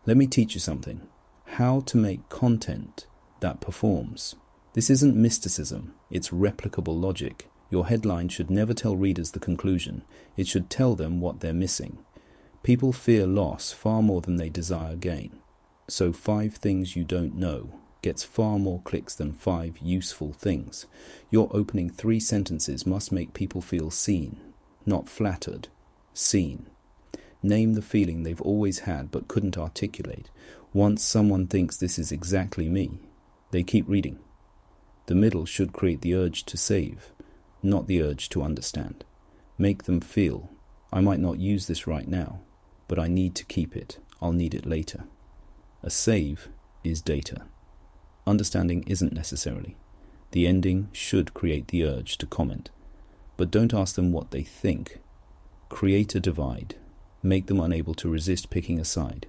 Let me teach you something. How to make content that performs. This isn't mysticism, it's replicable logic. Your headline should never tell readers the conclusion. It should tell them what they're missing. People fear loss far more than they desire gain. So 5 things you don't know gets far more clicks than 5 useful things. Your opening 3 sentences must make people feel seen, not flattered, seen. Name the feeling they've always had but couldn't articulate. Once someone thinks this is exactly me, they keep reading. The middle should create the urge to save, not the urge to understand. Make them feel, I might not use this right now, but I need to keep it. I'll need it later. A save is data. Understanding isn't necessarily. The ending should create the urge to comment. But don't ask them what they think. Create a divide. Make them unable to resist picking a side.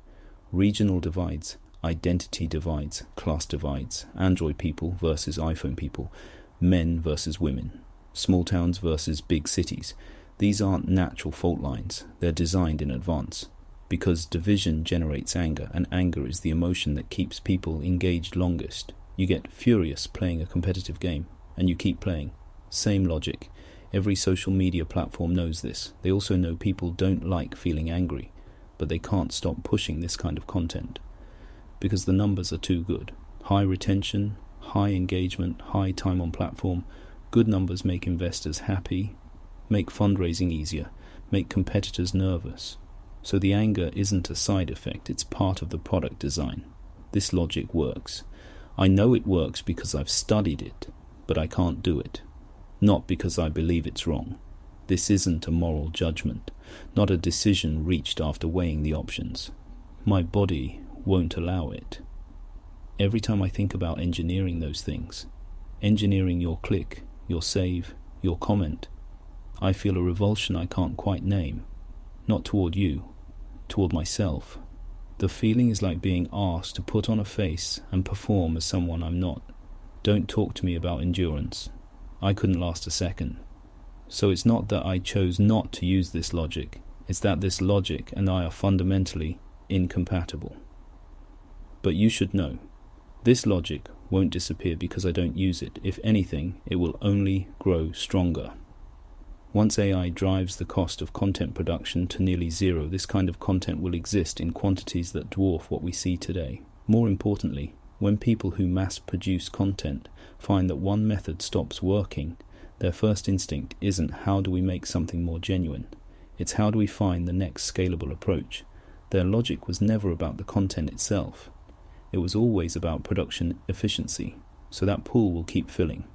Regional divides, identity divides, class divides, Android people versus iPhone people, men versus women, small towns versus big cities. These aren't natural fault lines, they're designed in advance. Because division generates anger, and anger is the emotion that keeps people engaged longest. You get furious playing a competitive game, and you keep playing. Same logic. Every social media platform knows this. They also know people don't like feeling angry, but they can't stop pushing this kind of content because the numbers are too good. High retention, high engagement, high time on platform. Good numbers make investors happy, make fundraising easier, make competitors nervous. So the anger isn't a side effect, it's part of the product design. This logic works. I know it works because I've studied it, but I can't do it. Not because I believe it's wrong. This isn't a moral judgment, not a decision reached after weighing the options. My body won't allow it. Every time I think about engineering those things, engineering your click, your save, your comment, I feel a revulsion I can't quite name. Not toward you, toward myself. The feeling is like being asked to put on a face and perform as someone I'm not. Don't talk to me about endurance. I couldn't last a second. So it's not that I chose not to use this logic, it's that this logic and I are fundamentally incompatible. But you should know, this logic won't disappear because I don't use it. If anything, it will only grow stronger. Once AI drives the cost of content production to nearly zero, this kind of content will exist in quantities that dwarf what we see today. More importantly, when people who mass-produce content find that one method stops working, their first instinct isn't how do we make something more genuine, it's how do we find the next scalable approach. Their logic was never about the content itself. It was always about production efficiency, so that pool will keep filling,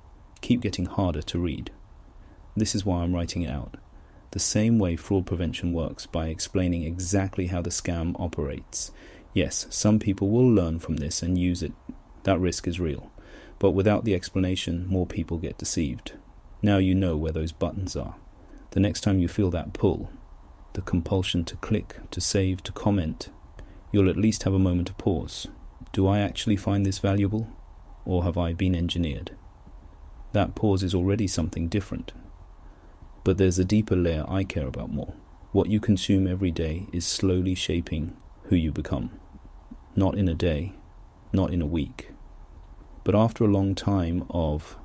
keep getting harder to read. This is why I'm writing it out. The same way fraud prevention works, by explaining exactly how the scam operates. Yes, some people will learn from this and use it. That risk is real. But without the explanation, more people get deceived. Now you know where those buttons are. The next time you feel that pull, the compulsion to click, to save, to comment, you'll at least have a moment of pause. Do I actually find this valuable, or have I been engineered? That pause is already something different. But there's a deeper layer I care about more. What you consume every day is slowly shaping who you become. Not in a day, not in a week, but after a long time of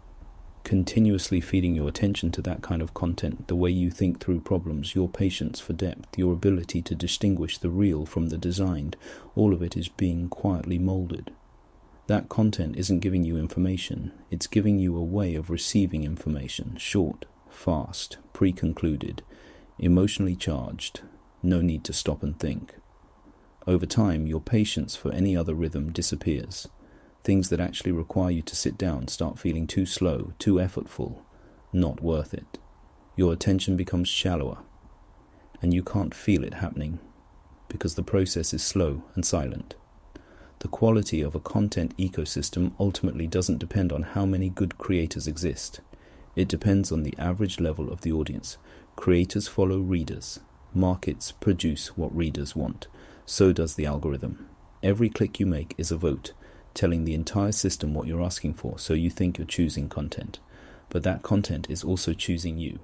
continuously feeding your attention to that kind of content, the way you think through problems, your patience for depth, your ability to distinguish the real from the designed, all of it is being quietly molded. That content isn't giving you information, it's giving you a way of receiving information, short, fast, pre-concluded, emotionally charged, no need to stop and think. Over time, your patience for any other rhythm disappears. Things that actually require you to sit down start feeling too slow, too effortful, not worth it. Your attention becomes shallower, and you can't feel it happening because the process is slow and silent. The quality of a content ecosystem ultimately doesn't depend on how many good creators exist. It depends on the average level of the audience. Creators follow readers. Markets produce what readers want. So does the algorithm. Every click you make is a vote, telling the entire system what you're asking for, so you think you're choosing content. But that content is also choosing you.